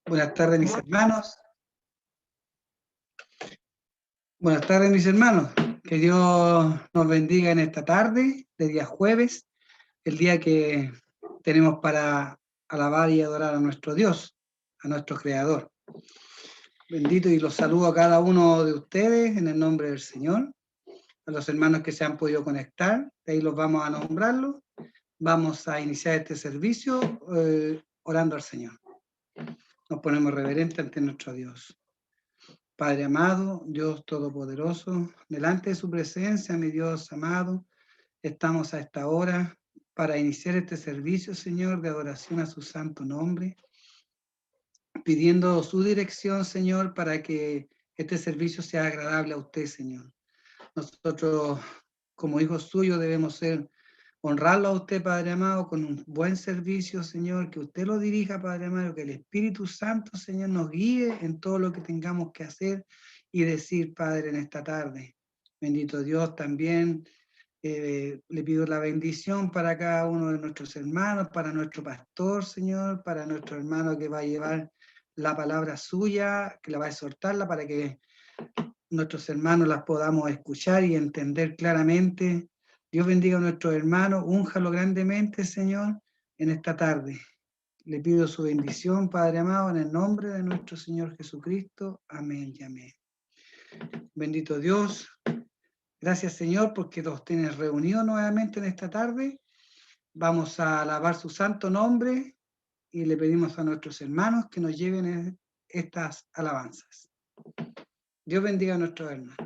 Buenas tardes, mis hermanos. Buenas tardes, mis hermanos. Que Dios nos bendiga en esta tarde, de día jueves, el día que tenemos para alabar y adorar a nuestro Dios, a nuestro Creador. Bendito, y los saludo a cada uno de ustedes en el nombre del Señor, a los hermanos que se han podido conectar, de ahí los vamos a nombrarlos. Vamos a iniciar este servicio orando al Señor. Nos ponemos reverentes ante nuestro Dios. Padre amado, Dios todopoderoso, delante de su presencia, mi Dios amado, estamos a esta hora para iniciar este servicio, Señor, de adoración a su santo nombre, pidiendo su dirección, Señor, para que este servicio sea agradable a usted, Señor. Nosotros, como hijos suyos, debemos honrarlo a usted, Padre amado, con un buen servicio, Señor, que usted lo dirija, Padre amado, que el Espíritu Santo, Señor, nos guíe en todo lo que tengamos que hacer y decir, Padre, en esta tarde. Bendito Dios, también le pido la bendición para cada uno de nuestros hermanos, para nuestro pastor, Señor, para nuestro hermano que va a llevar la palabra suya, que la va a exhortarla para que nuestros hermanos las podamos escuchar y entender claramente. Dios bendiga a nuestros hermanos, únjalo grandemente, Señor, en esta tarde. Le pido su bendición, Padre amado, en el nombre de nuestro Señor Jesucristo. Amén y amén. Bendito Dios. Gracias, Señor, porque nos tienes reunidos nuevamente en esta tarde. Vamos a alabar su santo nombre y le pedimos a nuestros hermanos que nos lleven estas alabanzas. Dios bendiga a nuestros hermanos.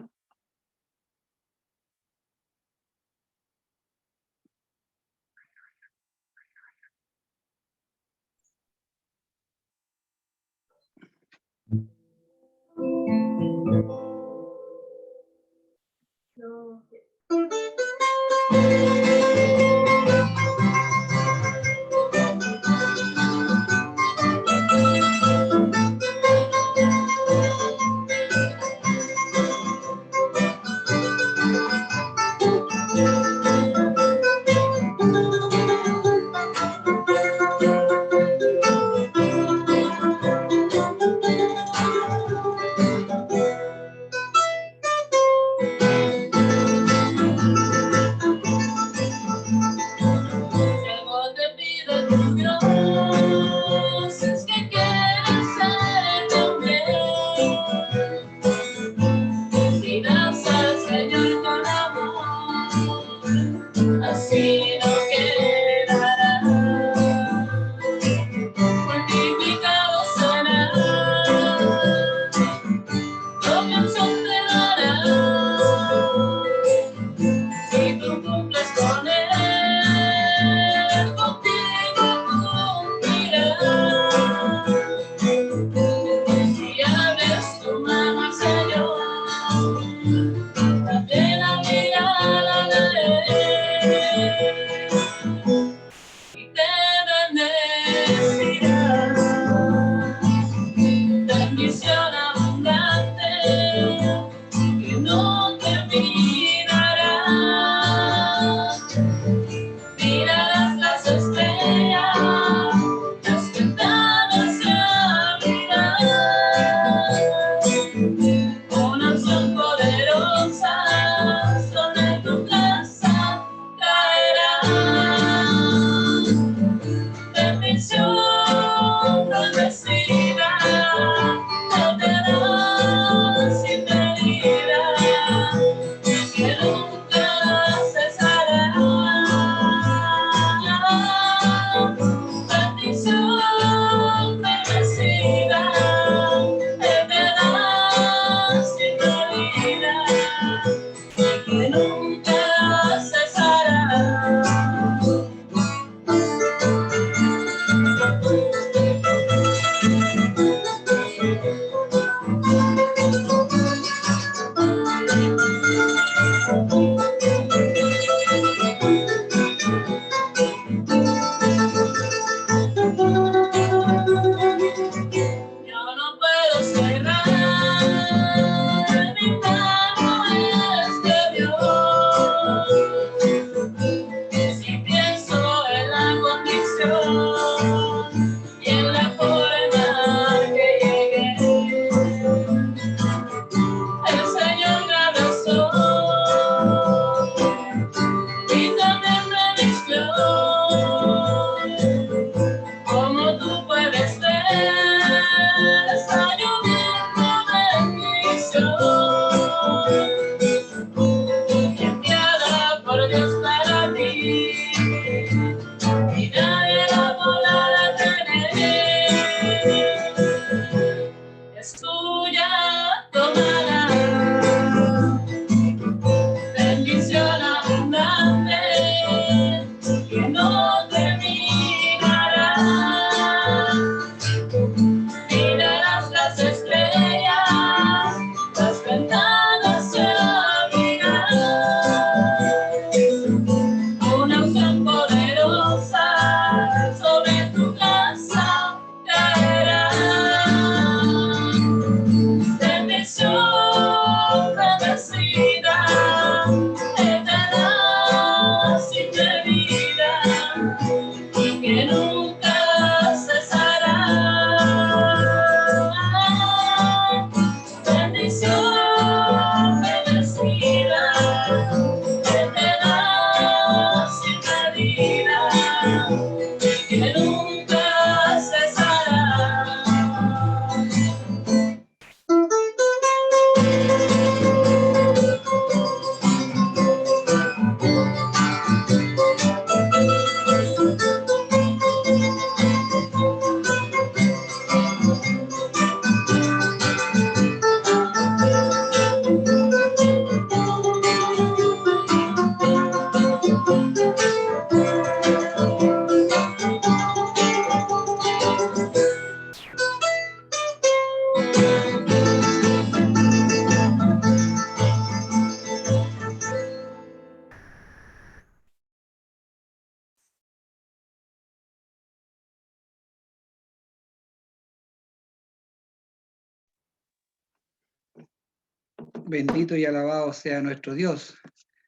Bendito y alabado sea nuestro Dios.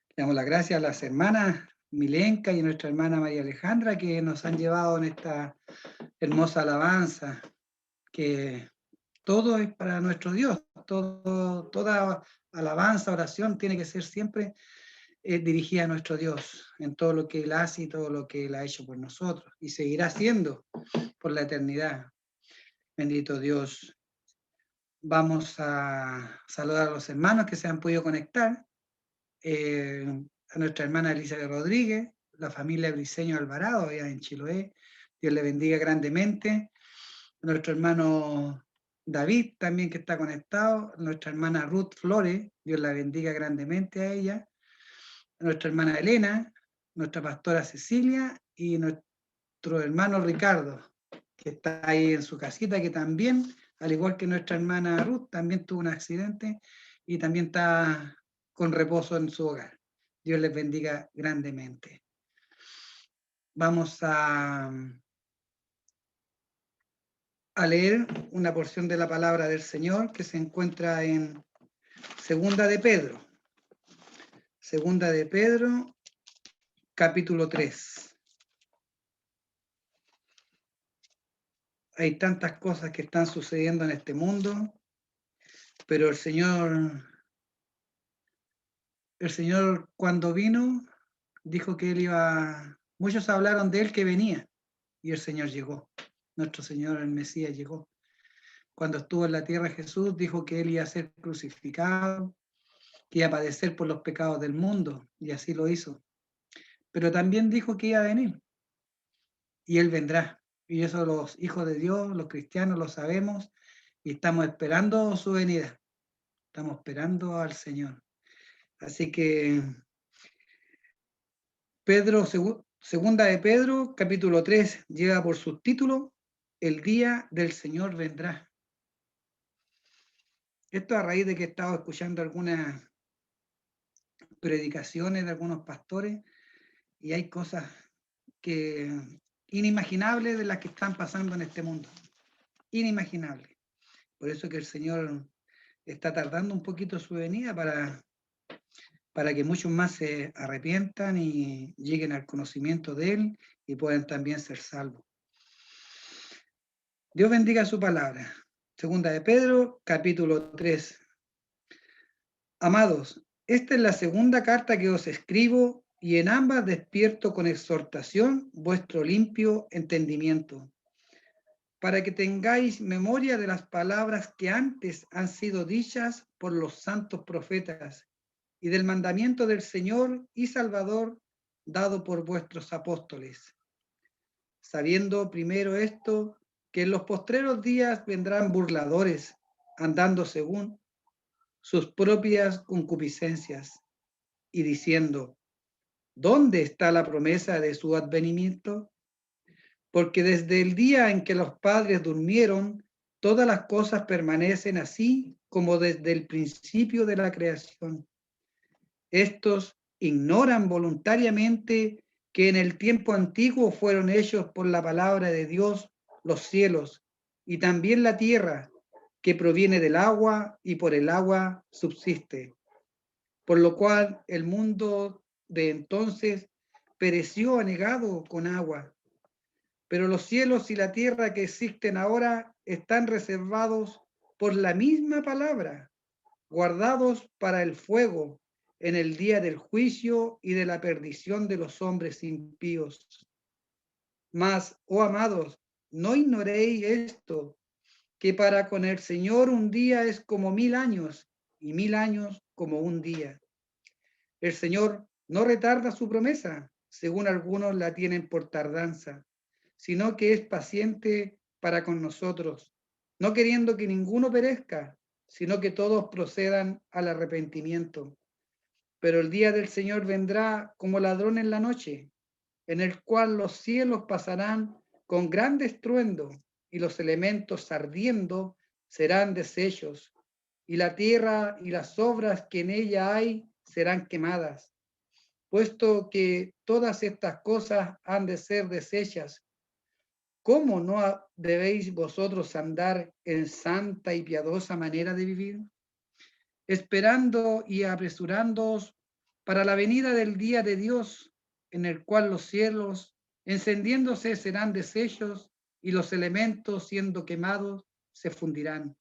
Le damos las gracias a las hermanas Milenka y a nuestra hermana María Alejandra que nos han llevado en esta hermosa alabanza, que todo es para nuestro Dios, toda alabanza, oración tiene que ser siempre dirigida a nuestro Dios, en todo lo que Él hace y todo lo que Él ha hecho por nosotros, y seguirá haciendo por la eternidad. Bendito Dios. Vamos a saludar a los hermanos que se han podido conectar, a nuestra hermana Elizabeth Rodríguez, la familia Briceño Alvarado, allá en Chiloé, Dios le bendiga grandemente, a nuestro hermano David también que está conectado, a nuestra hermana Ruth Flores, Dios la bendiga grandemente a ella, a nuestra hermana Elena, nuestra pastora Cecilia y nuestro hermano Ricardo, que está ahí en su casita, que también, al igual que nuestra hermana Ruth, también tuvo un accidente y también está con reposo en su hogar. Dios les bendiga grandemente. Vamos a leer una porción de la palabra del Señor que se encuentra en Segunda de Pedro. Segunda de Pedro, capítulo 3. Hay tantas cosas que están sucediendo en este mundo, pero el Señor cuando vino, dijo que Él iba, muchos hablaron de Él que venía, y el Señor llegó. Nuestro Señor, el Mesías, llegó. Cuando estuvo en la tierra Jesús, dijo que Él iba a ser crucificado, que iba a padecer por los pecados del mundo, y así lo hizo. Pero también dijo que iba a venir, y Él vendrá. Y eso los hijos de Dios, los cristianos, lo sabemos, y estamos esperando su venida. Estamos esperando al Señor. Así que segunda de Pedro, capítulo 3, lleva por subtítulo El día del Señor vendrá. Esto a raíz de que he estado escuchando algunas predicaciones de algunos pastores y hay cosas que inimaginables de las que están pasando en este mundo. Inimaginables. Por eso que el Señor está tardando un poquito su venida para que muchos más se arrepientan y lleguen al conocimiento de Él y puedan también ser salvos. Dios bendiga su palabra. Segunda de Pedro, capítulo 3. Amados, esta es la segunda carta que os escribo y en ambas despierto con exhortación vuestro limpio entendimiento, para que tengáis memoria de las palabras que antes han sido dichas por los santos profetas y del mandamiento del Señor y Salvador dado por vuestros apóstoles. Sabiendo primero esto, que en los postreros días vendrán burladores, andando según sus propias concupiscencias, y diciendo, ¿dónde está la promesa de su advenimiento? Porque desde el día en que los padres durmieron, todas las cosas permanecen así como desde el principio de la creación. Estos ignoran voluntariamente que en el tiempo antiguo fueron hechos por la palabra de Dios los cielos y también la tierra, que proviene del agua y por el agua subsiste. Por lo cual el mundo de entonces pereció anegado con agua. Pero los cielos y la tierra que existen ahora están reservados por la misma palabra, guardados para el fuego en el día del juicio y de la perdición de los hombres impíos. Mas, oh amados, no ignoréis esto, que para con el Señor un día es como 1000 años y 1000 años como un día. El Señor no retarda su promesa, según algunos la tienen por tardanza, sino que es paciente para con nosotros, no queriendo que ninguno perezca, sino que todos procedan al arrepentimiento. Pero el día del Señor vendrá como ladrón en la noche, en el cual los cielos pasarán con gran estruendo y los elementos ardiendo serán deshechos, y la tierra y las obras que en ella hay serán quemadas. Puesto que todas estas cosas han de ser deshechas, ¿cómo no debéis vosotros andar en santa y piadosa manera de vivir? esperando y apresurándoos para la venida del día de Dios, en el cual los cielos, encendiéndose, serán deshechos y los elementos, siendo quemados, se fundirán.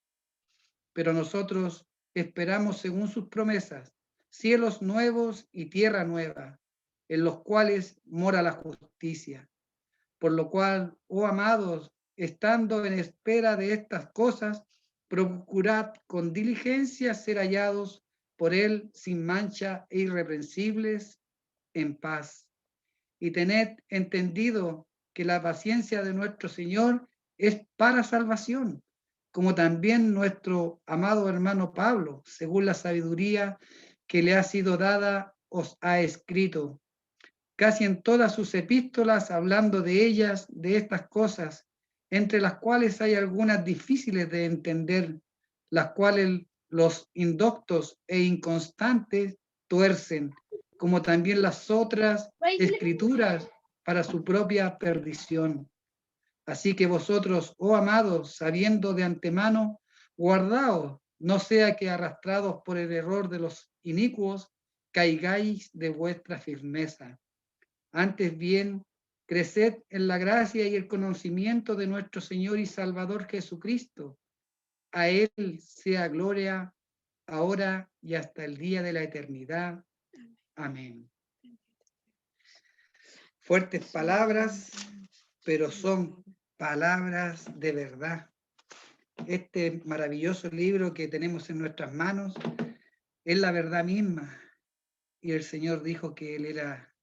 Pero nosotros esperamos, según sus promesas, cielos nuevos y tierra nueva, en los cuales mora la justicia. Por lo cual, oh amados, estando en espera de estas cosas, procurad con diligencia ser hallados por él sin mancha e irreprensibles en paz. Y tened entendido que la paciencia de nuestro Señor es para salvación, como también nuestro amado hermano Pablo, según la sabiduría que le ha sido dada, os ha escrito casi en todas sus epístolas, hablando de ellas, de estas cosas, entre las cuales hay algunas difíciles de entender, las cuales los indoctos e inconstantes tuercen, como también las otras escrituras para su propia perdición. Así que vosotros, oh amados, sabiendo de antemano, guardaos, no sea que arrastrados por el error de los inicuos, caigáis de vuestra firmeza. Antes bien, creced en la gracia y el conocimiento de nuestro Señor y Salvador Jesucristo. A Él sea gloria ahora y hasta el día de la eternidad. Amén. Fuertes palabras, pero son palabras de verdad. Este maravilloso libro que tenemos en nuestras manos es la verdad misma. Y el Señor dijo que Él era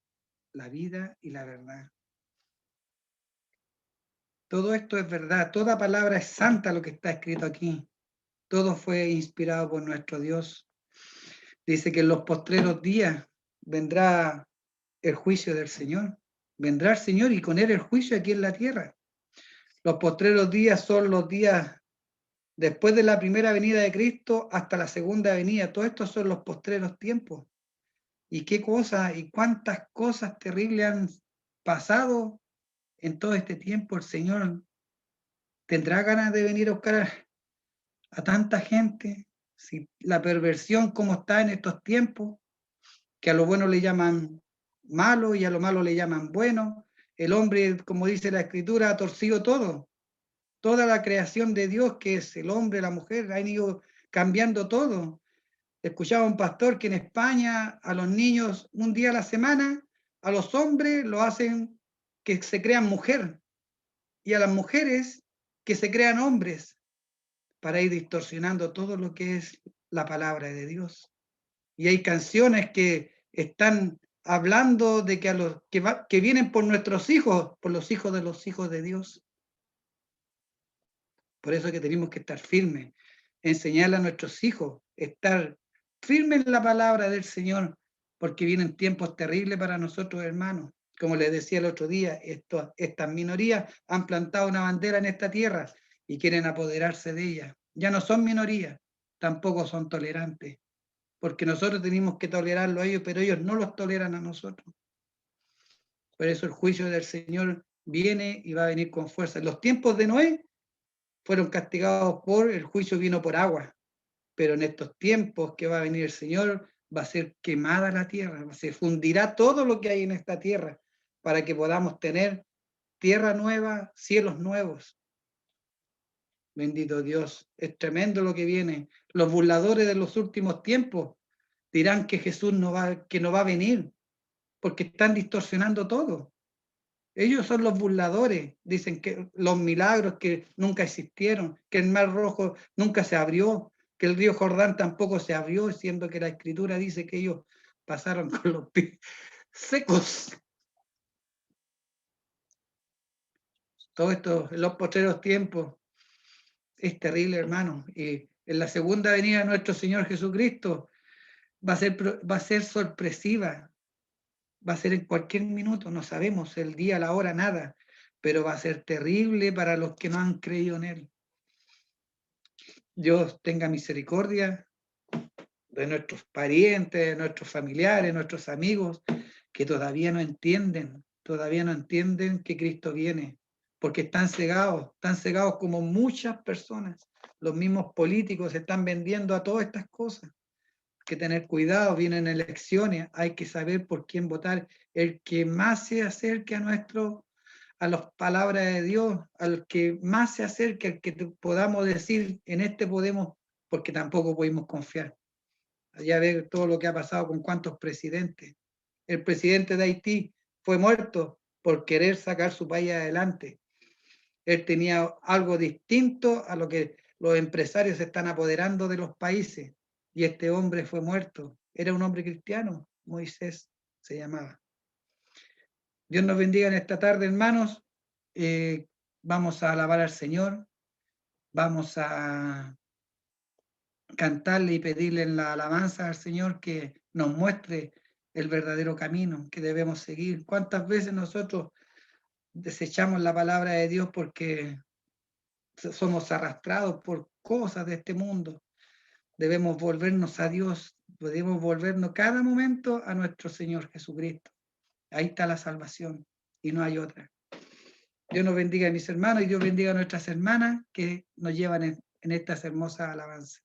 la vida y la verdad. Todo esto es verdad, toda palabra es santa lo que está escrito aquí. Todo fue inspirado por nuestro Dios. Dice que en los postreros días vendrá el juicio del Señor. Vendrá el Señor y con él el juicio aquí en la tierra. Los postreros días son los días después de la primera venida de Cristo hasta la segunda venida. Todos estos son los postreros tiempos. Y qué cosas y cuántas cosas terribles han pasado en todo este tiempo. El Señor tendrá ganas de venir a buscar a tanta gente, si la perversión como está en estos tiempos, que a lo bueno le llaman malo y a lo malo le llaman bueno, el hombre, como dice la escritura, ha torcido todo, toda la creación de Dios, que es el hombre, la mujer, han ido cambiando todo. Escuchaba un pastor que en España a los niños un día a la semana, a los hombres lo hacen que se crean mujer y a las mujeres que se crean hombres, para ir distorsionando todo lo que es la palabra de Dios. Y hay canciones que están hablando de que a los que vienen por nuestros hijos, por los hijos de Dios. Por eso que tenemos que estar firmes, enseñarle a nuestros hijos, estar firmes en la palabra del Señor, porque vienen tiempos terribles para nosotros, hermanos. Como les decía el otro día, estas minorías han plantado una bandera en esta tierra y quieren apoderarse de ella. Ya no son minorías, tampoco son tolerantes, porque nosotros tenemos que tolerarlo a ellos, pero ellos no los toleran a nosotros. Por eso el juicio del Señor viene y va a venir con fuerza. En los tiempos de Noé fueron castigados por, el juicio vino por agua, pero en estos tiempos que va a venir el Señor, va a ser quemada la tierra, se fundirá todo lo que hay en esta tierra, para que podamos tener tierra nueva, cielos nuevos. Bendito Dios, es tremendo lo que viene. Los burladores de los últimos tiempos dirán que Jesús no va a venir, porque están distorsionando todo. Ellos son los burladores, dicen que los milagros que nunca existieron, que el mar rojo nunca se abrió, que el río Jordán tampoco se abrió, siendo que la escritura dice que ellos pasaron con los pies secos. Todo esto en los postreros tiempos es terrible, hermano. Y en la segunda venida de nuestro Señor Jesucristo va a ser sorpresiva, va a ser en cualquier minuto, no sabemos el día, la hora, nada, pero va a ser terrible para los que no han creído en Él. Dios tenga misericordia de nuestros parientes, de nuestros familiares, nuestros amigos, que todavía no entienden que Cristo viene, porque están cegados como muchas personas. Los mismos políticos se están vendiendo a todas estas cosas. que tener cuidado, vienen elecciones, hay que saber por quién votar. El que más se acerque a las palabras de Dios, al que más se acerque, al que podamos decir, en este podemos, porque tampoco podemos confiar. Allá ver todo lo que ha pasado con cuántos presidentes. El presidente de Haití fue muerto por querer sacar su país adelante. Él tenía algo distinto a lo que los empresarios se están apoderando de los países. Y este hombre fue muerto. Era un hombre cristiano, Moisés se llamaba. Dios nos bendiga en esta tarde, hermanos. Vamos a alabar al Señor. Vamos a cantarle y pedirle en la alabanza al Señor que nos muestre el verdadero camino que debemos seguir. ¿Cuántas veces nosotros desechamos la palabra de Dios porque somos arrastrados por cosas de este mundo? Debemos volvernos a Dios, debemos volvernos cada momento a nuestro Señor Jesucristo. Ahí está la salvación y no hay otra. Dios nos bendiga a mis hermanos y Dios bendiga a nuestras hermanas que nos llevan en estas hermosas alabanzas.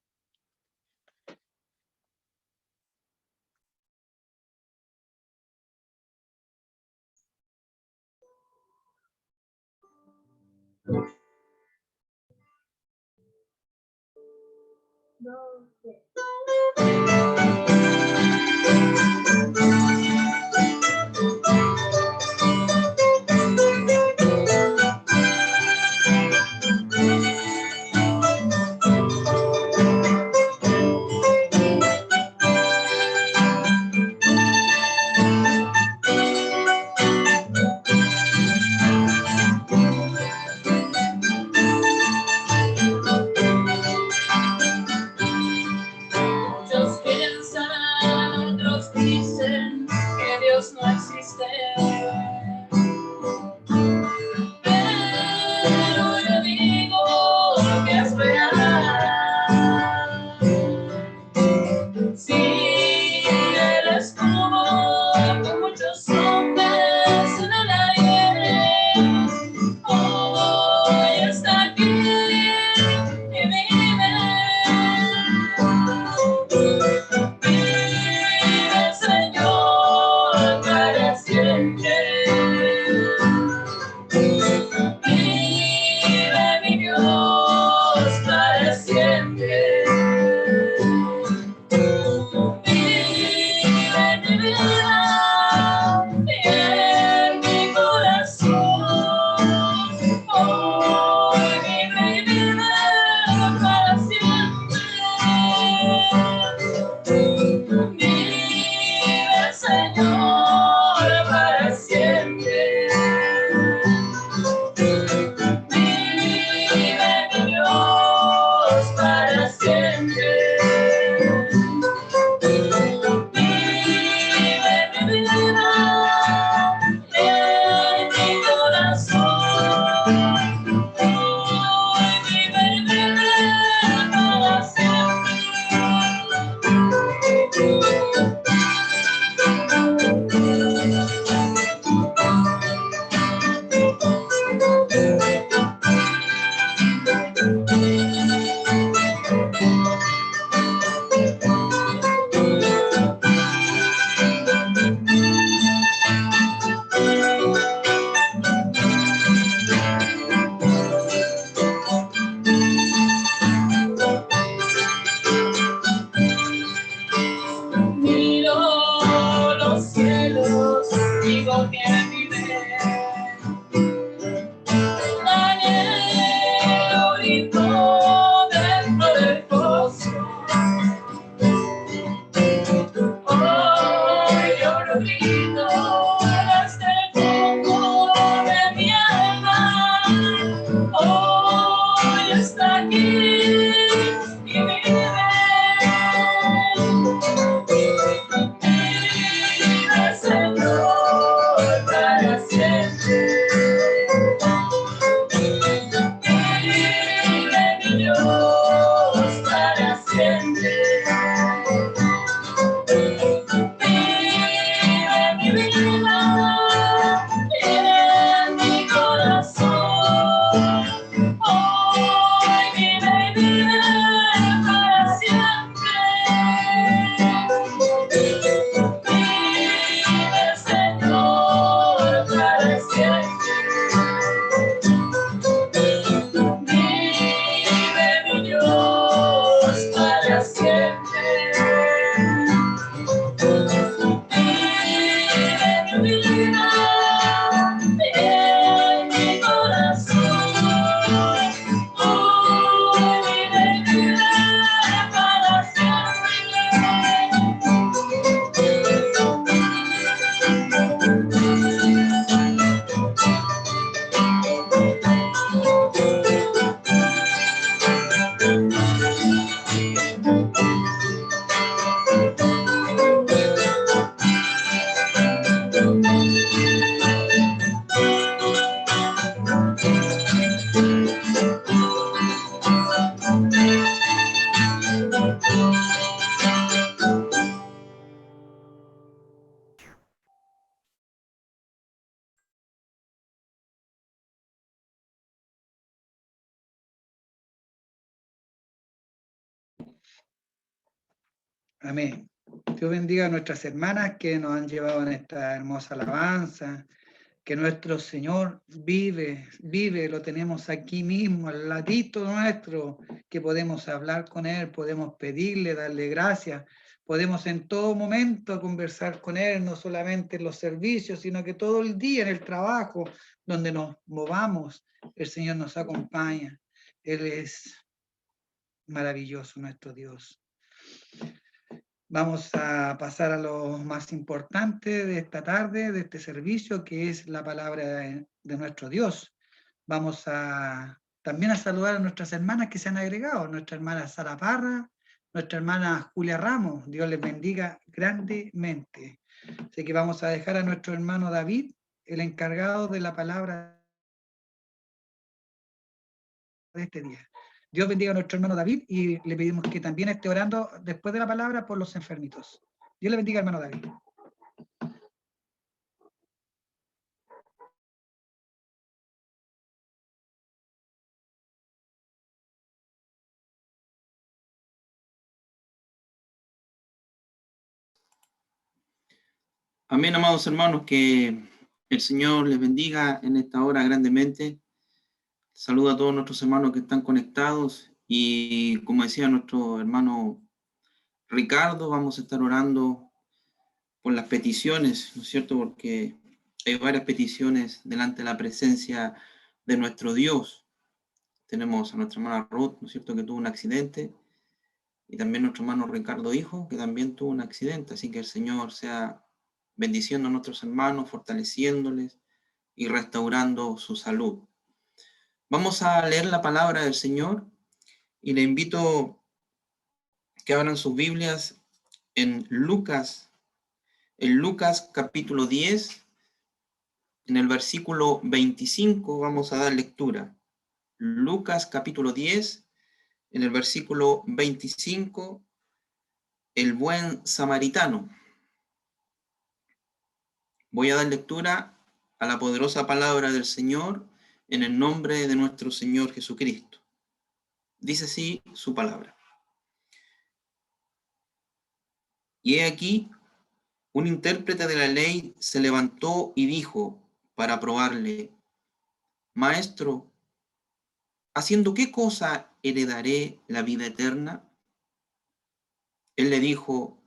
Vive mi Dios para siempre. Amén. Dios bendiga a nuestras hermanas que nos han llevado en esta hermosa alabanza, que nuestro Señor vive, lo tenemos aquí mismo, al ladito nuestro, que podemos hablar con Él, podemos pedirle, darle gracias, podemos en todo momento conversar con Él, no solamente en los servicios, sino que todo el día en el trabajo, donde nos movamos, el Señor nos acompaña. Él es maravilloso, nuestro Dios. Vamos a pasar a lo más importante de esta tarde, de este servicio, que es la palabra de nuestro Dios. Vamos también a saludar a nuestras hermanas que se han agregado, nuestra hermana Sara Parra, nuestra hermana Julia Ramos. Dios les bendiga grandemente. Así que vamos a dejar a nuestro hermano David, el encargado de la palabra de este día. Dios bendiga a nuestro hermano David y le pedimos que también esté orando después de la palabra por los enfermitos. Dios le bendiga, hermano David. Amén, amados hermanos, que el Señor les bendiga en esta hora grandemente. Saludo a todos nuestros hermanos que están conectados y como decía nuestro hermano Ricardo, vamos a estar orando por las peticiones, ¿no es cierto? Porque hay varias peticiones delante de la presencia de nuestro Dios. Tenemos a nuestra hermana Ruth, ¿no es cierto?, que tuvo un accidente, y también nuestro hermano Ricardo Hijo, que también tuvo un accidente, así que el Señor sea bendiciendo a nuestros hermanos, fortaleciéndoles y restaurando su salud. Vamos a leer la palabra del Señor y le invito que abran sus Biblias en Lucas capítulo 10, en el versículo 25 vamos a dar lectura. Lucas capítulo 10, en el versículo 25, el buen samaritano. Voy a dar lectura a la poderosa palabra del Señor en el nombre de nuestro Señor Jesucristo. Dice así su palabra. Y he aquí, un intérprete de la ley se levantó y dijo para probarle: Maestro, ¿haciendo qué cosa heredaré la vida eterna? Él le dijo: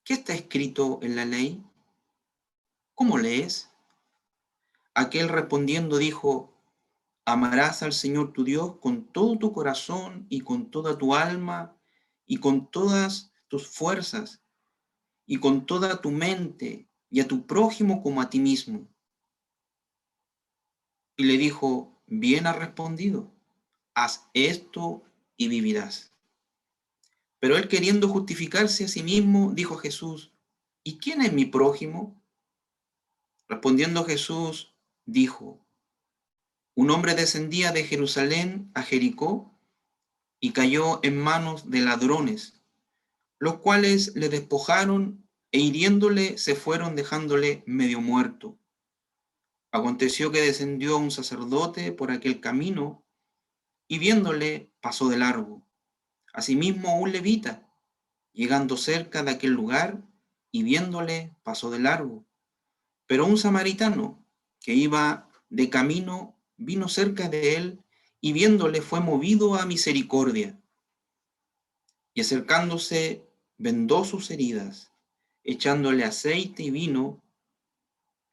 ¿qué está escrito en la ley? ¿Cómo lees? Aquel respondiendo dijo: amarás al Señor tu Dios con todo tu corazón y con toda tu alma y con todas tus fuerzas y con toda tu mente, y a tu prójimo como a ti mismo. Y le dijo: bien has respondido, haz esto y vivirás. Pero él, queriendo justificarse a sí mismo, dijo a Jesús: ¿y quién es mi prójimo? Respondiendo Jesús, dijo: un hombre descendía de Jerusalén a Jericó y cayó en manos de ladrones, los cuales le despojaron e hiriéndole se fueron dejándole medio muerto. Aconteció que descendió un sacerdote por aquel camino y viéndole pasó de largo. Asimismo un levita, llegando cerca de aquel lugar y viéndole pasó de largo. Pero un samaritano que iba de camino vino cerca de él y viéndole fue movido a misericordia. Y acercándose vendó sus heridas, echándole aceite y vino,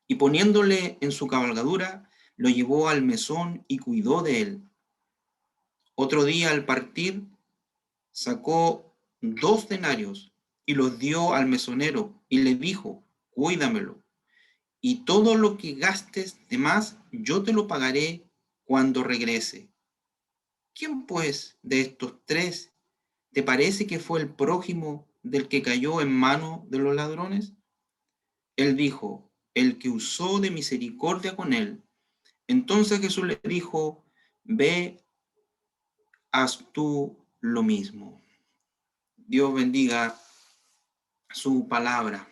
y poniéndole en su cabalgadura, lo llevó al mesón y cuidó de él. Otro día al partir, sacó 2 denarios y los dio al mesonero y le dijo: cuídamelo, y todo lo que gastes de más yo te lo pagaré cuando regrese. ¿Quién pues de estos 3 te parece que fue el prójimo del que cayó en mano de los ladrones? Él dijo: el que usó de misericordia con él. Entonces Jesús le dijo: ve, haz tú lo mismo. Dios bendiga su palabra.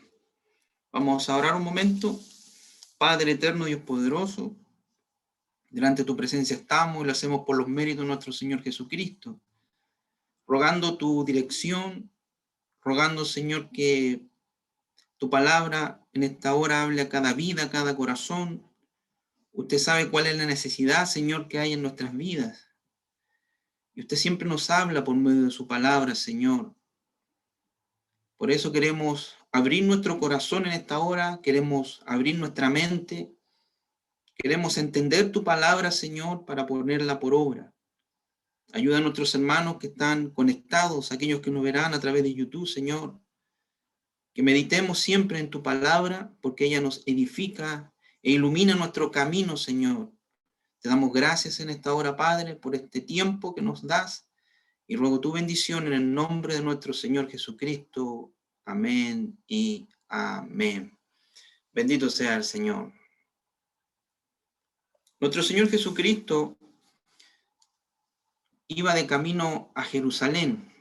Vamos a orar un momento. Padre eterno, Dios poderoso, delante de tu presencia estamos y lo hacemos por los méritos de nuestro Señor Jesucristo, rogando tu dirección, rogando, Señor, que tu palabra en esta hora hable a cada vida, a cada corazón. Usted sabe cuál es la necesidad, Señor, que hay en nuestras vidas. Y usted siempre nos habla por medio de su palabra, Señor. Por eso queremos abrir nuestro corazón en esta hora, queremos abrir nuestra mente, queremos entender tu palabra, Señor, para ponerla por obra. Ayuda a nuestros hermanos que están conectados, aquellos que nos verán a través de YouTube, Señor. Que meditemos siempre en tu palabra, porque ella nos edifica e ilumina nuestro camino, Señor. Te damos gracias en esta hora, Padre, por este tiempo que nos das, y ruego tu bendición en el nombre de nuestro Señor Jesucristo. Amén y amén. Bendito sea el Señor. Nuestro Señor Jesucristo iba de camino a Jerusalén.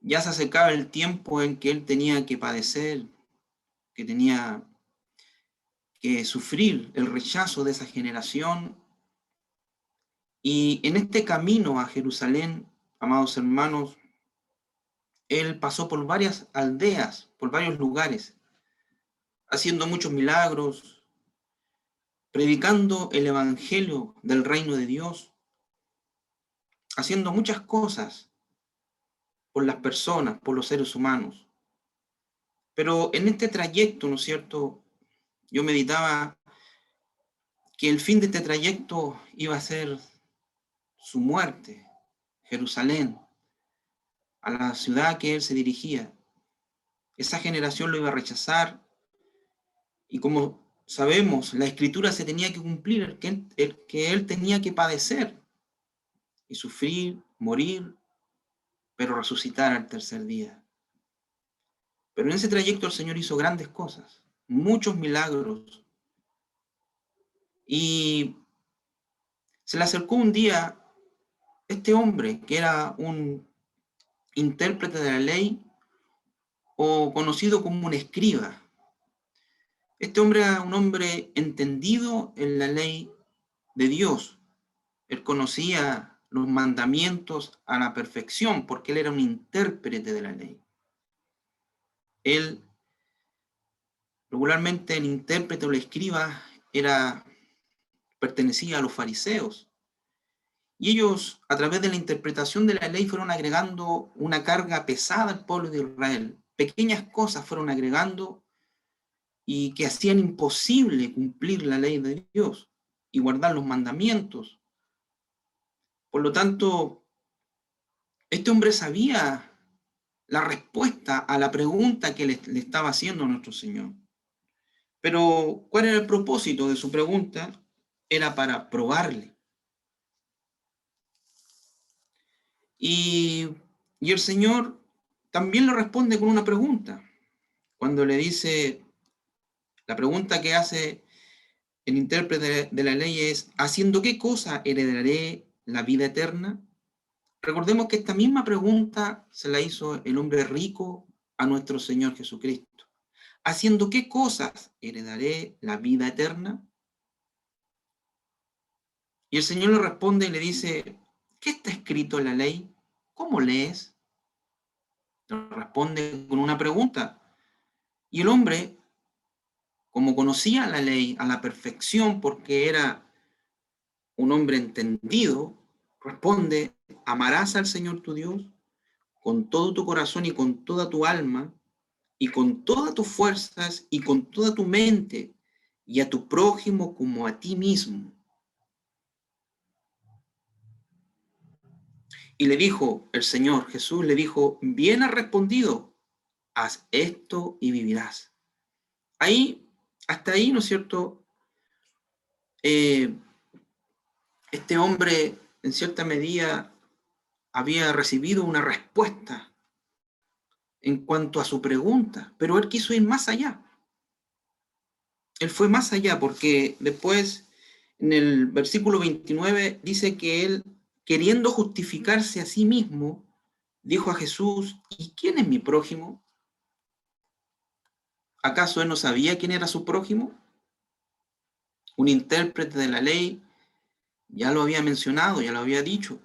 Ya se acercaba el tiempo en que él tenía que padecer, que tenía que sufrir el rechazo de esa generación. Y en este camino a Jerusalén, amados hermanos, él pasó por varias aldeas, por varios lugares, haciendo muchos milagros, predicando el evangelio del reino de Dios, haciendo muchas cosas por las personas, por los seres humanos. Pero en este trayecto, ¿no es cierto?, yo meditaba que el fin de este trayecto iba a ser su muerte, Jerusalén, a la ciudad que él se dirigía. Esa generación lo iba a rechazar, y como sabemos, la escritura se tenía que cumplir, que él tenía que padecer y sufrir, morir, pero resucitar al tercer día. Pero en ese trayecto el Señor hizo grandes cosas, muchos milagros, y se le acercó un día este hombre que era un intérprete de la ley, o conocido como un escriba. Este hombre era un hombre entendido en la ley de Dios. Él conocía los mandamientos a la perfección porque él era un intérprete de la ley. Él, regularmente el intérprete o el escriba pertenecía a los fariseos. Y ellos, a través de la interpretación de la ley, fueron agregando una carga pesada al pueblo de Israel. Pequeñas cosas fueron agregando y que hacían imposible cumplir la ley de Dios y guardar los mandamientos. Por lo tanto, este hombre sabía la respuesta a la pregunta que le estaba haciendo a nuestro Señor. Pero, ¿cuál era el propósito de su pregunta? Era para probarle. Y el Señor también le responde con una pregunta. Cuando le dice, la pregunta que hace el intérprete de la ley es, ¿haciendo qué cosa heredaré la vida eterna? Recordemos que esta misma pregunta se la hizo el hombre rico a nuestro Señor Jesucristo. ¿Haciendo qué cosas heredaré la vida eterna? Y el Señor le responde y le dice, ¿qué está escrito en la ley? ¿Cómo lees? Le responde con una pregunta. Y el hombre, como conocía la ley a la perfección porque era un hombre entendido, responde, amarás al Señor tu Dios con todo tu corazón y con toda tu alma y con todas tus fuerzas y con toda tu mente, y a tu prójimo como a ti mismo. Y le dijo el Señor Jesús, le dijo, bien has respondido, haz esto y vivirás. Ahí, hasta ahí, ¿no es cierto? Este hombre, en cierta medida, había recibido una respuesta en cuanto a su pregunta, pero él quiso ir más allá. Él fue más allá porque después, en el versículo 29, dice que él, queriendo justificarse a sí mismo, dijo a Jesús, ¿y quién es mi prójimo? ¿Acaso él no sabía quién era su prójimo? Un intérprete de la ley ya lo había mencionado, ya lo había dicho,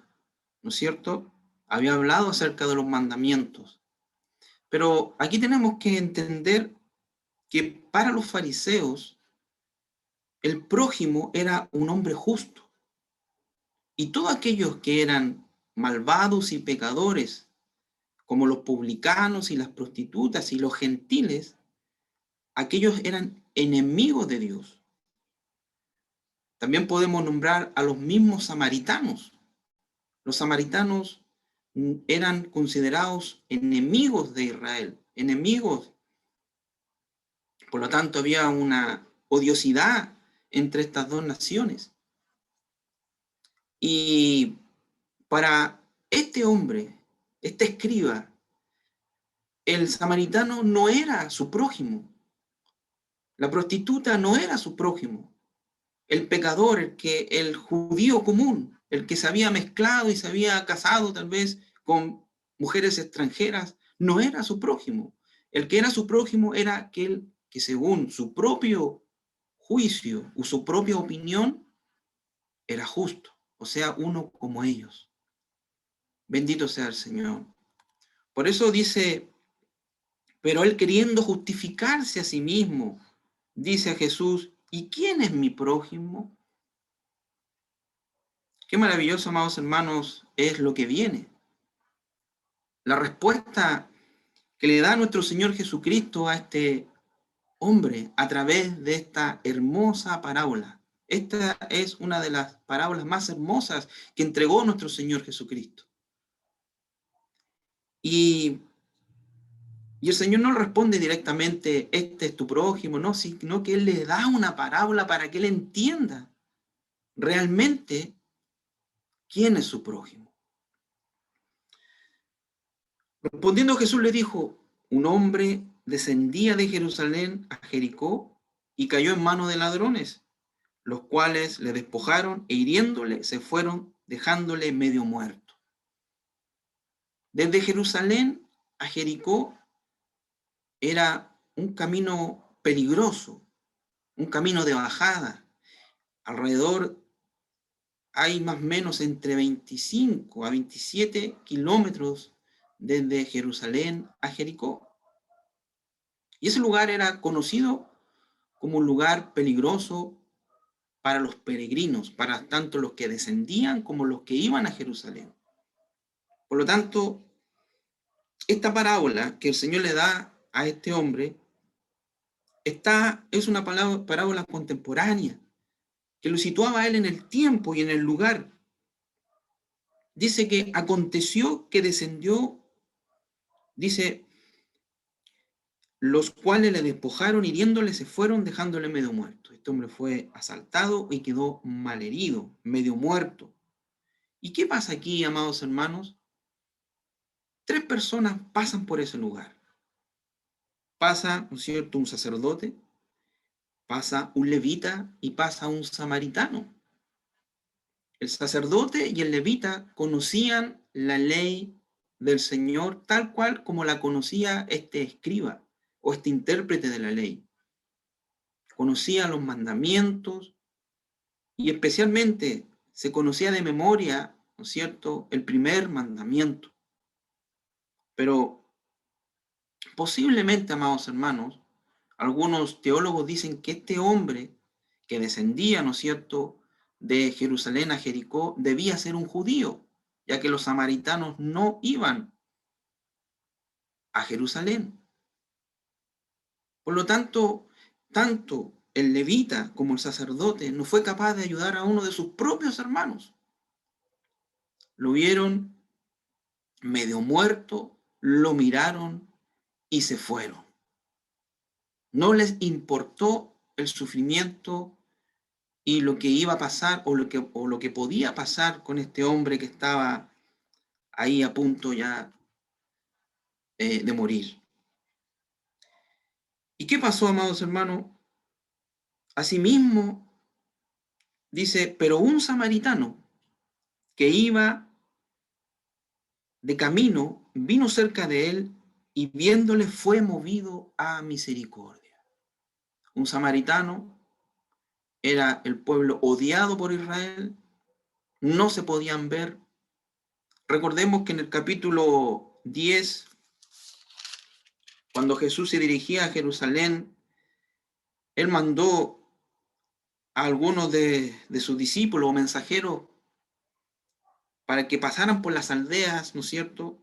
¿no es cierto? había hablado acerca de los mandamientos. Pero aquí tenemos que entender que para los fariseos el prójimo era un hombre justo. Y todos aquellos que eran malvados y pecadores, como los publicanos y las prostitutas y los gentiles, aquellos eran enemigos de Dios. También podemos nombrar a los mismos samaritanos. Los samaritanos eran considerados enemigos de Israel, enemigos. Por lo tanto, había una odiosidad entre estas dos naciones. Y para este hombre, este escriba, el samaritano no era su prójimo. La prostituta no era su prójimo. El pecador, el judío común, el que se había mezclado y se había casado tal vez con mujeres extranjeras, no era su prójimo. El que era su prójimo era aquel que según su propio juicio o su propia opinión era justo, o sea, uno como ellos. Bendito sea el Señor. Por eso dice, pero él queriendo justificarse a sí mismo, dice a Jesús, ¿y quién es mi prójimo? Qué maravilloso, amados hermanos, es lo que viene. La respuesta que le da nuestro Señor Jesucristo a este hombre a través de esta hermosa parábola. Esta es una de las parábolas más hermosas que entregó nuestro Señor Jesucristo. Y el Señor no responde directamente, este es tu prójimo, no, sino que Él le da una parábola para que Él entienda realmente quién es su prójimo. Respondiendo Jesús le dijo, un hombre descendía de Jerusalén a Jericó y cayó en manos de ladrones, los cuales le despojaron e hiriéndole se fueron dejándole medio muerto. Desde Jerusalén a Jericó era un camino peligroso, un camino de bajada. Alrededor hay más o menos entre 25 a 27 kilómetros desde Jerusalén a Jericó. Y ese lugar era conocido como un lugar peligroso para los peregrinos, para tanto los que descendían como los que iban a Jerusalén. Por lo tanto, esta parábola que el Señor le da a este hombre es una parábola contemporánea que lo situaba a él en el tiempo y en el lugar. Dice que aconteció que descendió, dice, los cuales le despojaron, hiriéndole, se fueron, dejándole medio muerto. Este hombre fue asaltado y quedó malherido, medio muerto. ¿Y qué pasa aquí, amados hermanos? 3 personas pasan por ese lugar. Pasa, ¿no es cierto?, un sacerdote, pasa un levita y pasa un samaritano. El sacerdote y el levita conocían la ley del Señor tal cual como la conocía este escriba o este intérprete de la ley. Conocía los mandamientos y especialmente se conocía de memoria, ¿no es cierto?, el primer mandamiento. Pero posiblemente, amados hermanos, algunos teólogos dicen que este hombre que descendía, ¿no es cierto?, de Jerusalén a Jericó, debía ser un judío, ya que los samaritanos no iban a Jerusalén. Por lo tanto, tanto el levita como el sacerdote no fue capaz de ayudar a uno de sus propios hermanos. Lo vieron medio muerto, lo miraron y se fueron. No les importó el sufrimiento y lo que iba a pasar o lo que podía pasar con este hombre que estaba ahí a punto ya de morir. ¿Y qué pasó, amados hermanos? Asimismo, dice, pero un samaritano que iba de camino vino cerca de él y viéndole fue movido a misericordia. Un samaritano era el pueblo odiado por Israel, no se podían ver, Recordemos que en el capítulo 10, cuando Jesús se dirigía a Jerusalén, Él mandó a algunos de sus discípulos o mensajeros para que pasaran por las aldeas, ¿no es cierto?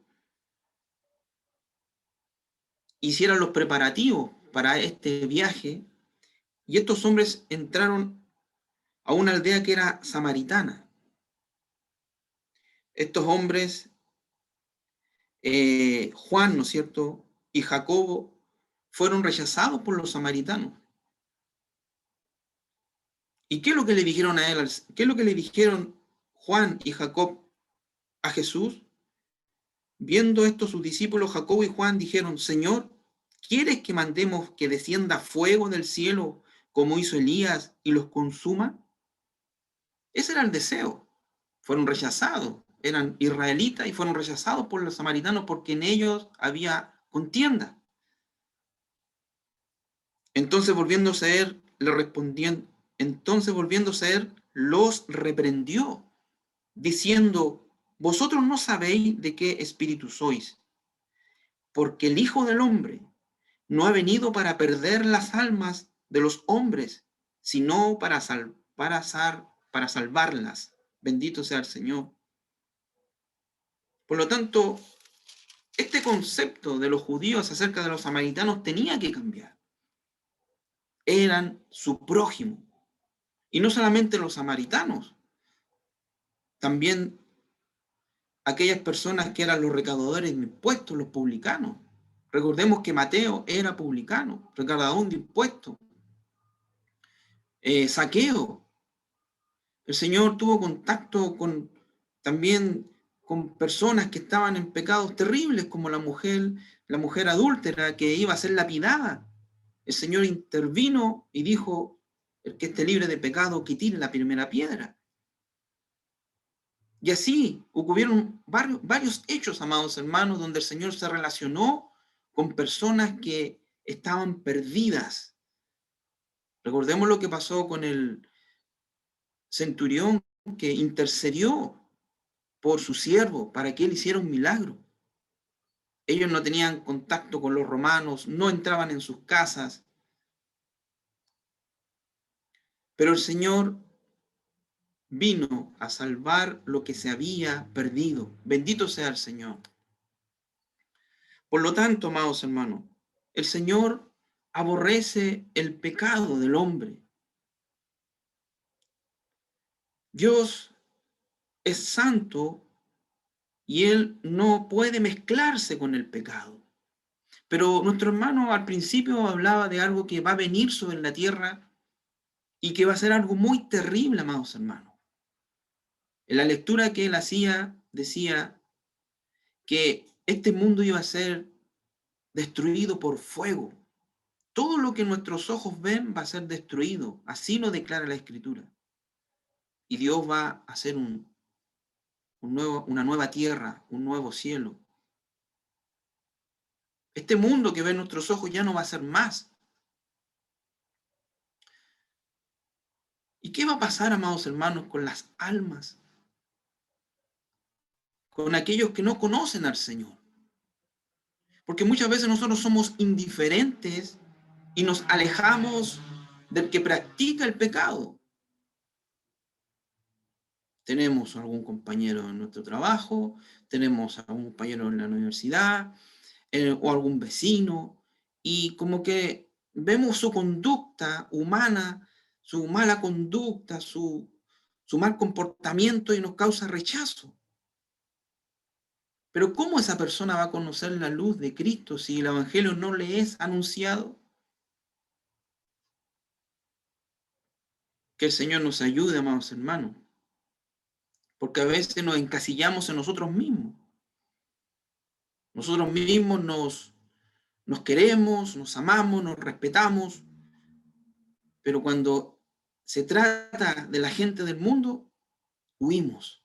Hicieran los preparativos para este viaje, y estos hombres entraron a una aldea que era samaritana. Estos hombres, Juan, ¿no es cierto?, y Jacobo, fueron rechazados por los samaritanos. ¿Y qué es lo que le dijeron a él? ¿Qué es lo que le dijeron Juan y Jacob a Jesús? Viendo esto, sus discípulos Jacobo y Juan dijeron: Señor, ¿quieres que mandemos que descienda fuego del cielo como hizo Elías y los consuma? Ese era el deseo. Fueron rechazados. Eran israelitas y fueron rechazados por los samaritanos porque en ellos había contienda. Entonces volviéndose a él, le respondían, los reprendió, diciendo: vosotros no sabéis de qué espíritu sois, porque el Hijo del Hombre no ha venido para perder las almas de los hombres, sino para salvarlas. Bendito sea el Señor. Por lo tanto, este concepto de los judíos acerca de los samaritanos tenía que cambiar. Eran su prójimo. Y no solamente los samaritanos, también aquellas personas que eran los recaudadores de impuestos, los publicanos. Recordemos que Mateo era publicano, recaudador de impuestos. Zaqueo. El Señor tuvo contacto también con personas que estaban en pecados terribles, como la mujer adúltera que iba a ser lapidada. El Señor intervino y dijo: el que esté libre de pecado, que tire la primera piedra. Y así ocurrieron varios hechos, amados hermanos, donde el Señor se relacionó con personas que estaban perdidas. Recordemos lo que pasó con el centurión que intercedió por su siervo para que él hiciera un milagro. Ellos no tenían contacto con los romanos, no entraban en sus casas, pero el Señor vino a salvar lo que se había perdido. Bendito sea el Señor. Por lo tanto, amados hermanos, el Señor aborrece el pecado del hombre. Dios es santo y Él no puede mezclarse con el pecado. Pero nuestro hermano al principio hablaba de algo que va a venir sobre la tierra y que va a ser algo muy terrible, amados hermanos. En la lectura que él hacía, decía que este mundo iba a ser destruido por fuego. Todo lo que nuestros ojos ven va a ser destruido. Así lo declara la Escritura. Y Dios va a hacer una nueva tierra, un nuevo cielo. Este mundo que ven nuestros ojos ya no va a ser más. ¿Y qué va a pasar, amados hermanos, con las almas? Con aquellos que no conocen al Señor. Porque muchas veces nosotros somos indiferentes y nos alejamos del que practica el pecado. Tenemos algún compañero en nuestro trabajo, tenemos algún compañero en la universidad, o algún vecino, y como que vemos su conducta humana, su mala conducta, su mal comportamiento, y nos causa rechazo. Pero ¿cómo esa persona va a conocer la luz de Cristo si el Evangelio no le es anunciado? Que el Señor nos ayude, amados hermanos, porque a veces nos encasillamos en nosotros mismos. Nosotros mismos nos queremos, nos amamos, nos respetamos, pero cuando se trata de la gente del mundo, huimos.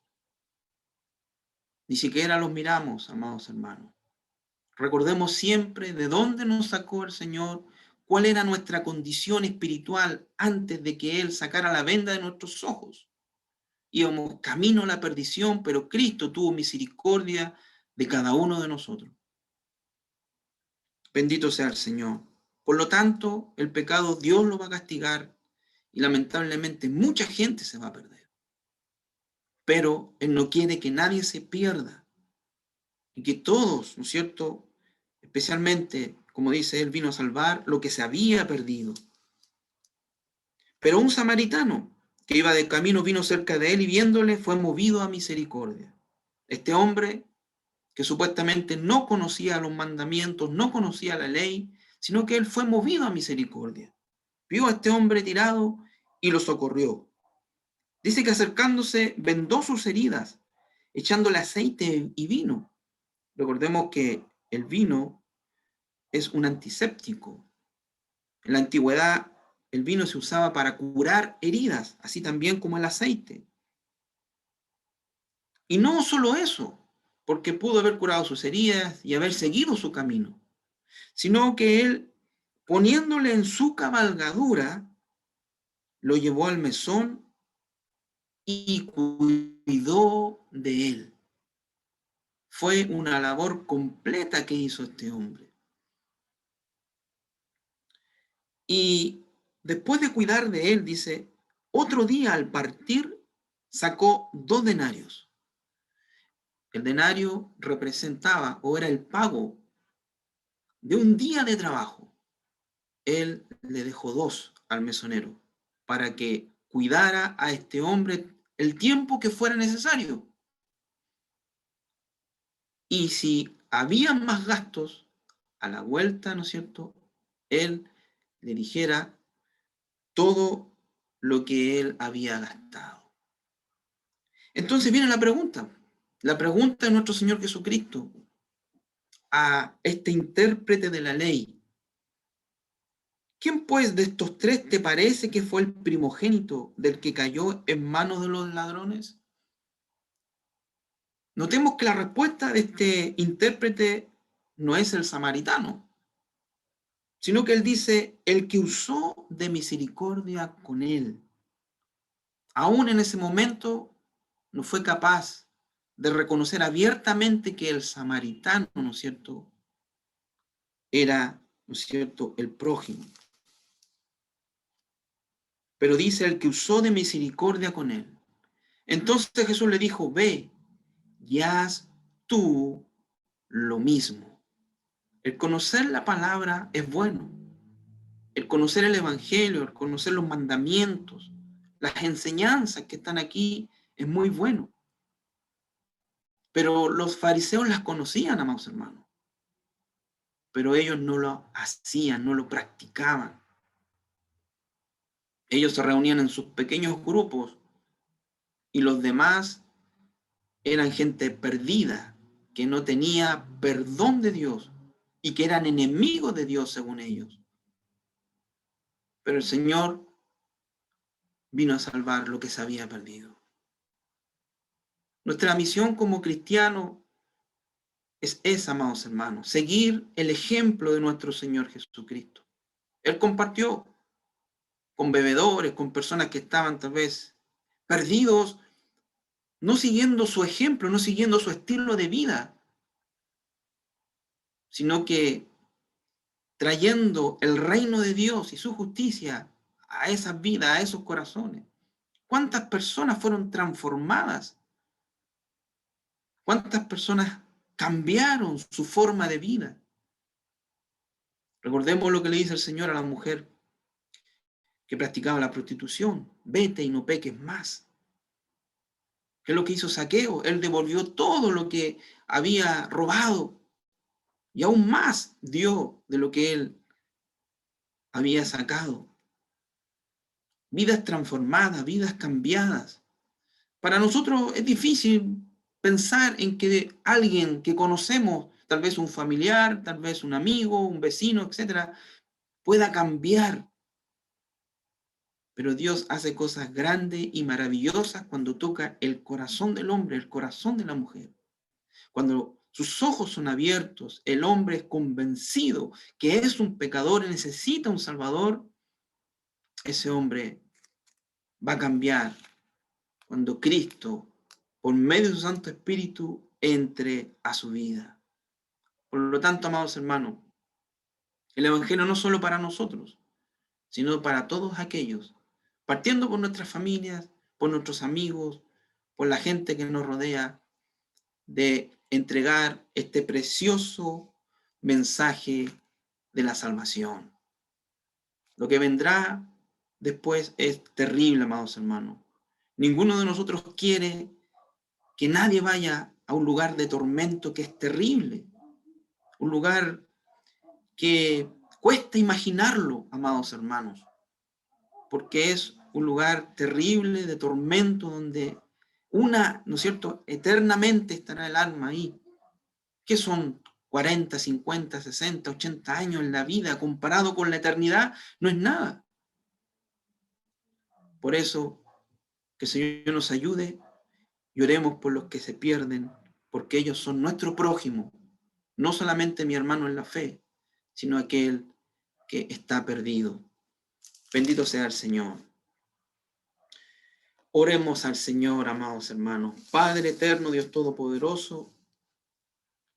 Ni siquiera los miramos, amados hermanos. Recordemos siempre de dónde nos sacó el Señor, cuál era nuestra condición espiritual antes de que Él sacara la venda de nuestros ojos. íbamos camino a la perdición, pero Cristo tuvo misericordia de cada uno de nosotros. Bendito sea el Señor. Por lo tanto, el pecado Dios lo va a castigar y lamentablemente mucha gente se va a perder. Pero Él no quiere que nadie se pierda y que todos, ¿no es cierto?, especialmente, como dice Él, vino a salvar lo que se había perdido. Pero un samaritano que iba de camino vino cerca de Él y viéndole fue movido a misericordia. Este hombre, que supuestamente no conocía los mandamientos, no conocía la ley, sino que Él fue movido a misericordia. Vio a este hombre tirado y lo socorrió. Dice que acercándose vendó sus heridas, echándole aceite y vino. Recordemos que el vino es un antiséptico. En la antigüedad el vino se usaba para curar heridas, así también como el aceite. Y no solo eso, porque pudo haber curado sus heridas y haber seguido su camino, sino que Él, poniéndole en su cabalgadura, lo llevó al mesón y cuidó de él. Fue una labor completa que hizo este hombre. Y después de cuidar de él, dice, otro día al partir sacó 2 denarios. El denario representaba o era el pago de un día de trabajo. Él le dejó 2 al mesonero para que cuidara a este hombre el tiempo que fuera necesario. Y si había más gastos a la vuelta, ¿no es cierto?, él le dijera todo lo que él había gastado. Entonces viene la pregunta de nuestro Señor Jesucristo a este intérprete de la ley. ¿Quién pues de estos 3 te parece que fue el primogénito del que cayó en manos de los ladrones? Notemos que la respuesta de este intérprete no es el samaritano, sino que él dice, el que usó de misericordia con él. Aún en ese momento no fue capaz de reconocer abiertamente que el samaritano, ¿no es cierto?, era, ¿no es cierto?, el prójimo. Pero dice el que usó de misericordia con él. Entonces Jesús le dijo, ve y haz tú lo mismo. El conocer la palabra es bueno. El conocer el evangelio, el conocer los mandamientos, las enseñanzas que están aquí es muy bueno. Pero los fariseos las conocían, amados hermanos. Pero ellos no lo hacían, no lo practicaban. Ellos se reunían en sus pequeños grupos y los demás eran gente perdida, que no tenía perdón de Dios y que eran enemigos de Dios según ellos. Pero el Señor vino a salvar lo que se había perdido. Nuestra misión como cristianos es esa, amados hermanos, seguir el ejemplo de nuestro Señor Jesucristo. Él compartió con bebedores, con personas que estaban tal vez perdidos, no siguiendo su ejemplo, no siguiendo su estilo de vida, sino que trayendo el reino de Dios y su justicia a esas vidas, a esos corazones. ¿Cuántas personas fueron transformadas? ¿Cuántas personas cambiaron su forma de vida? Recordemos lo que le dice el Señor a la mujer que practicaba la prostitución. Vete y no peques más. ¿Qué es lo que hizo Zaqueo? Él devolvió todo lo que había robado y aún más dio de lo que él había sacado. Vidas transformadas, vidas cambiadas. Para nosotros es difícil pensar en que alguien que conocemos, tal vez un familiar, tal vez un amigo, un vecino, etcétera, pueda cambiar. Pero Dios hace cosas grandes y maravillosas cuando toca el corazón del hombre, el corazón de la mujer. Cuando sus ojos son abiertos, el hombre es convencido que es un pecador y necesita un Salvador, ese hombre va a cambiar cuando Cristo, por medio de su Santo Espíritu, entre a su vida. Por lo tanto, amados hermanos, el Evangelio no solo para nosotros, sino para todos aquellos, partiendo por nuestras familias, por nuestros amigos, por la gente que nos rodea, de entregar este precioso mensaje de la salvación. Lo que vendrá después es terrible, amados hermanos. Ninguno de nosotros quiere que nadie vaya a un lugar de tormento que es terrible, un lugar que cuesta imaginarlo, amados hermanos, porque es un lugar terrible de tormento donde ¿no es cierto?, eternamente estará el alma ahí. ¿Qué son 40, 50, 60, 80 años en la vida comparado con la eternidad? No es nada. Por eso, que el Señor nos ayude y oremos por los que se pierden, porque ellos son nuestro prójimo, no solamente mi hermano en la fe, sino aquel que está perdido. Bendito sea el Señor. Oremos al Señor, amados hermanos. Padre eterno, Dios todopoderoso,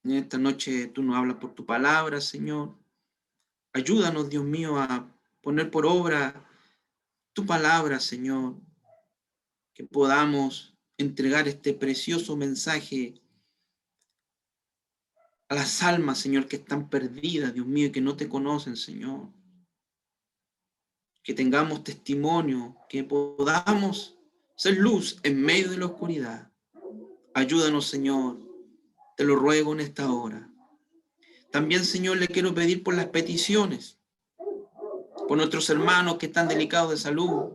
en esta noche tú nos hablas por tu palabra, Señor. Ayúdanos, Dios mío, a poner por obra tu palabra, Señor, que podamos entregar este precioso mensaje a las almas, Señor, que están perdidas, Dios mío, y que no te conocen, Señor. Que tengamos testimonio, que podamos ser luz en medio de la oscuridad. Ayúdanos, Señor, te lo ruego en esta hora. También, Señor, le quiero pedir por las peticiones, por nuestros hermanos que están delicados de salud,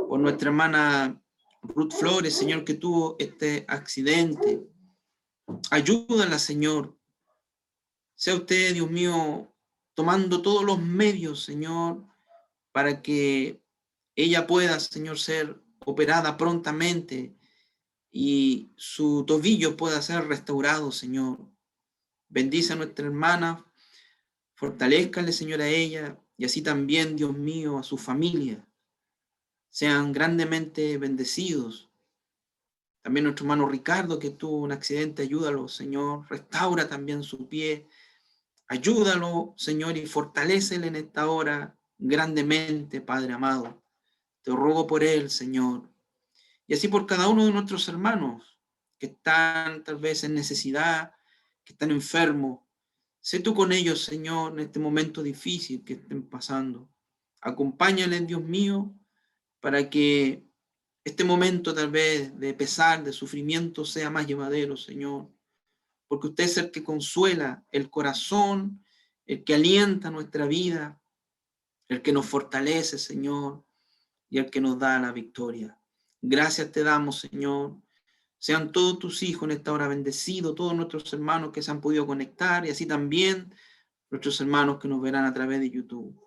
por nuestra hermana Ruth Flores, Señor, que tuvo este accidente. Ayúdala, Señor. Sea usted, Dios mío, tomando todos los medios, Señor, para que ella pueda, Señor, ser operada prontamente y su tobillo pueda ser restaurado, Señor. Bendice a nuestra hermana, fortalézcale, Señor, a ella y así también, Dios mío, a su familia. Sean grandemente bendecidos. También nuestro hermano Ricardo, que tuvo un accidente, ayúdalo, Señor. Restaura también su pie. Ayúdalo, Señor, y fortalécele en esta hora grandemente, Padre amado. Te ruego por él, Señor. Y así por cada uno de nuestros hermanos que están tal vez en necesidad, que están enfermos. Sé tú con ellos, Señor, en este momento difícil que estén pasando. Acompáñales, Dios mío, para que este momento tal vez de pesar, de sufrimiento sea más llevadero, Señor. Porque usted es el que consuela el corazón, el que alienta nuestra vida, el que nos fortalece, Señor, y el que nos da la victoria. Gracias te damos, Señor. Sean todos tus hijos en esta hora bendecidos, todos nuestros hermanos que se han podido conectar y así también nuestros hermanos que nos verán a través de YouTube.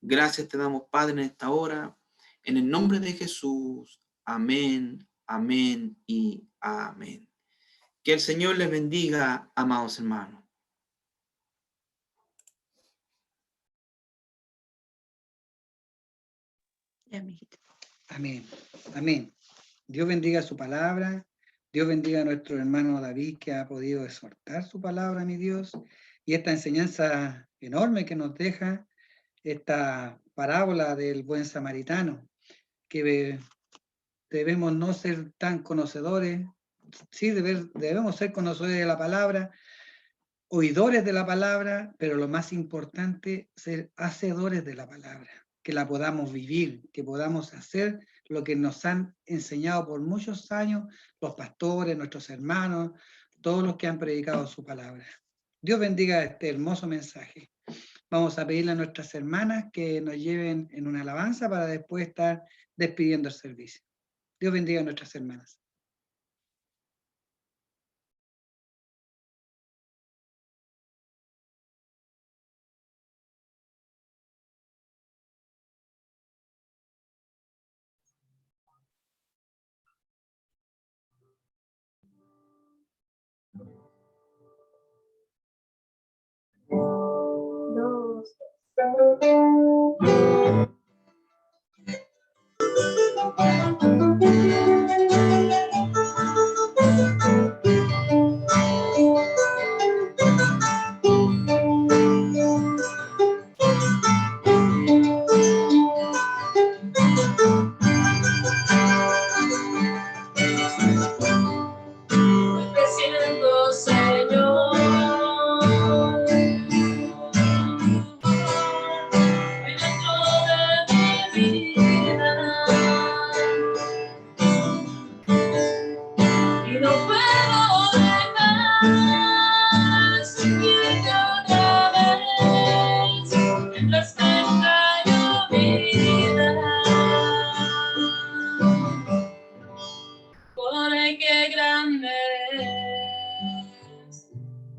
Gracias te damos, Padre, en esta hora. En el nombre de Jesús. Amén, amén y amén. Que el Señor les bendiga, amados hermanos. Amén. Amén. Dios bendiga su palabra. Dios bendiga a nuestro hermano David que ha podido exhortar su palabra, mi Dios. Y esta enseñanza enorme que nos deja esta parábola del buen samaritano, que debemos no ser tan conocedores, sí debemos ser conocedores de la palabra, oidores de la palabra, pero lo más importante, ser hacedores de la palabra, que la podamos vivir, que podamos hacer lo que nos han enseñado por muchos años los pastores, nuestros hermanos, todos los que han predicado su palabra. Dios bendiga este hermoso mensaje. Vamos a pedirle a nuestras hermanas que nos lleven en una alabanza para después estar despidiendo el servicio. Dios bendiga a nuestras hermanas.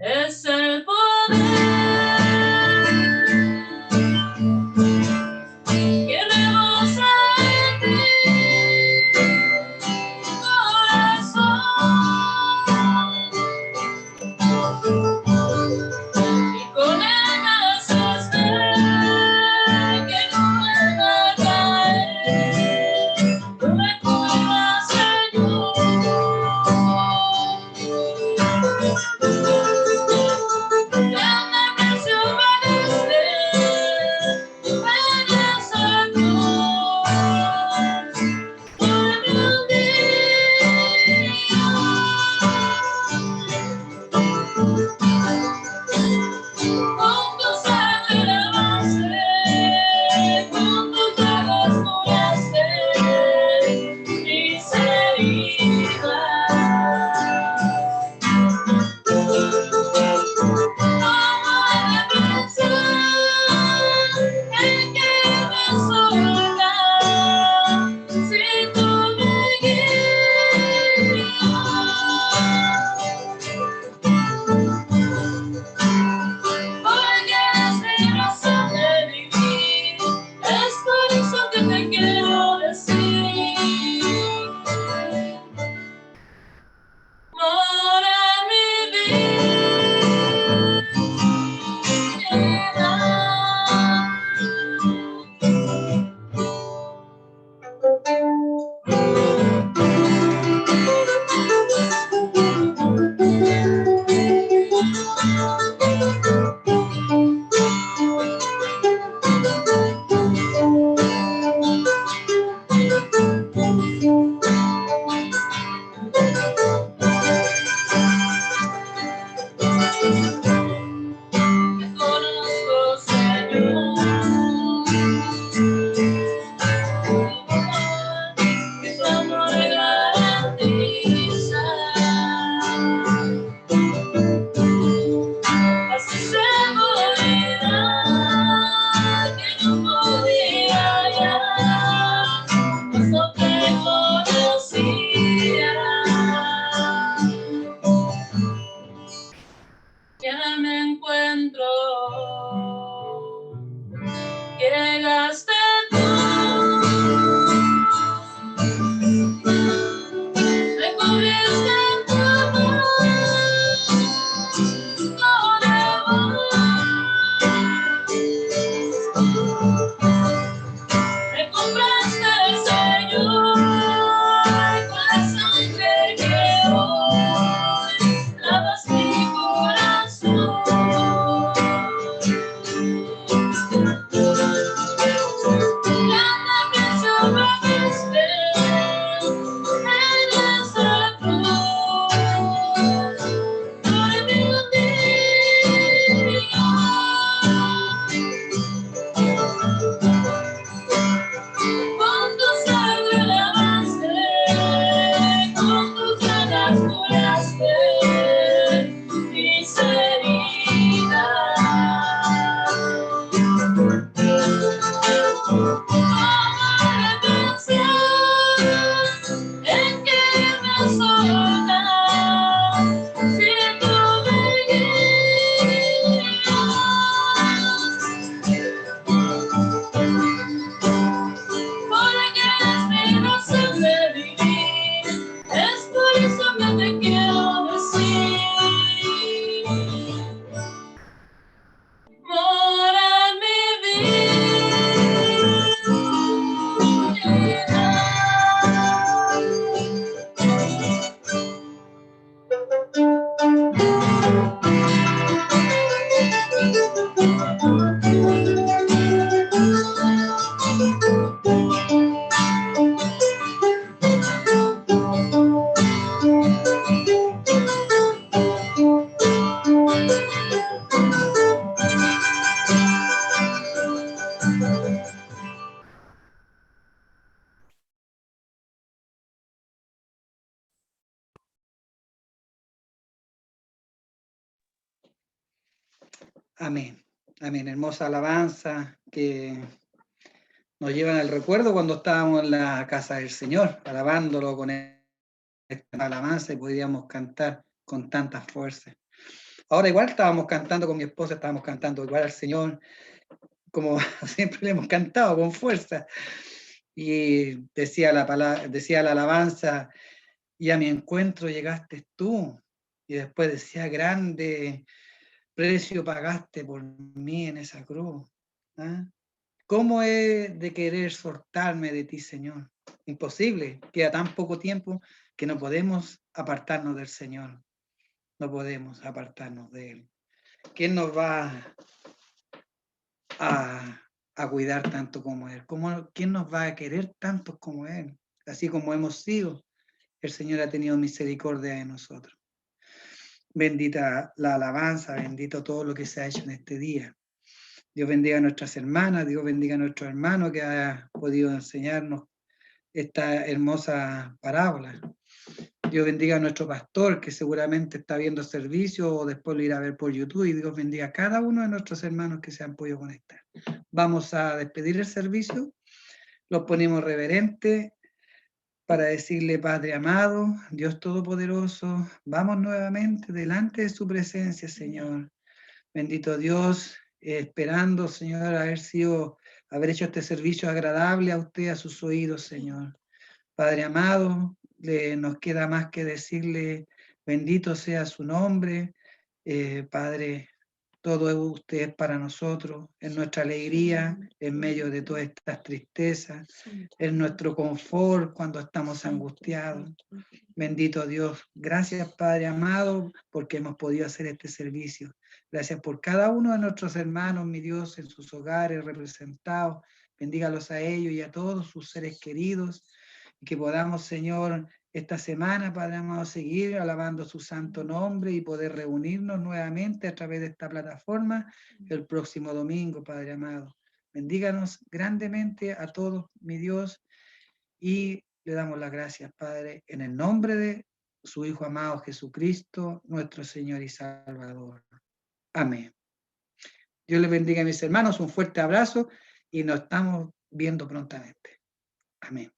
es el poder que rebosa en ti, corazón, y con él haces ver que no vuelva a caer, no me cubras, Señor. Grande precio pagaste, ven esa cruz, por mi con tu sangre lavaste, con tus llagas curaste mis heridas. ¿Cómo he de pensar en que me sobra si tú me guías? Porque eres mi razón de vivir, es por eso que te quiero decir. Mora en mi te conozco, Señor, que tu amor garantiza. Así seguridad que no podía hallar, pues no te conocía. Ya me encuentro, llegaste tú, me cubriste en tu amor, no debo. Me compraste, Señor, con la sangre que hoy lavas mi corazón. Grande precio pagaste en esa cruz, por mi con tu sangre lavaste, con tus llagas curaste mis heridas. ¿Cómo he de pensar en que me soltas si tú me guías? Porque eres mi razón de vivir, es por eso que te quiero decir. Mora en mi Amén. Amén. Hermosa alabanza que nos llevan al recuerdo cuando estábamos en la casa del Señor, alabándolo con esta alabanza y podíamos cantar con tanta fuerza. Ahora igual estábamos cantando con mi esposa, estábamos cantando igual al Señor, como siempre le hemos cantado, con fuerza. Y decía decía la alabanza, y a mi encuentro llegaste tú. Y después decía, grande precio pagaste por mí en esa cruz. ¿Ah? ¿Cómo he de querer soltarme de ti, Señor? Imposible, queda tan poco tiempo que no podemos apartarnos del Señor. No podemos apartarnos de Él. ¿Quién nos va a cuidar tanto como Él? ¿Quién nos va a querer tanto como Él? Así como hemos sido, el Señor ha tenido misericordia de nosotros. Bendita la alabanza, bendito todo lo que se ha hecho en este día. Dios bendiga a nuestras hermanas, Dios bendiga a nuestro hermano que ha podido enseñarnos esta hermosa parábola. Dios bendiga a nuestro pastor que seguramente está viendo servicio o después lo irá a ver por YouTube, y Dios bendiga a cada uno de nuestros hermanos que se han podido conectar. Vamos a despedir el servicio, los ponemos reverente para decirle: Padre amado, Dios todopoderoso, vamos nuevamente delante de su presencia, Señor. Bendito Dios, esperando, Señor, haber hecho este servicio agradable a usted, a sus oídos, Señor. Padre amado, nos queda más que decirle: bendito sea su nombre. Padre, todo usted es para nosotros, es nuestra alegría en medio de todas estas tristezas, es nuestro confort cuando estamos angustiados. Bendito Dios, gracias Padre amado, porque hemos podido hacer este servicio. Gracias por cada uno de nuestros hermanos, mi Dios, en sus hogares representados. Bendígalos a ellos y a todos sus seres queridos, y que podamos, Señor, esta semana, Padre amado, seguir alabando su santo nombre y poder reunirnos nuevamente a través de esta plataforma el próximo domingo, Padre amado. Bendíganos grandemente a todos, mi Dios, y le damos las gracias, Padre, en el nombre de su Hijo amado Jesucristo, nuestro Señor y Salvador. Amén. Dios les bendiga a mis hermanos, un fuerte abrazo y nos estamos viendo prontamente. Amén.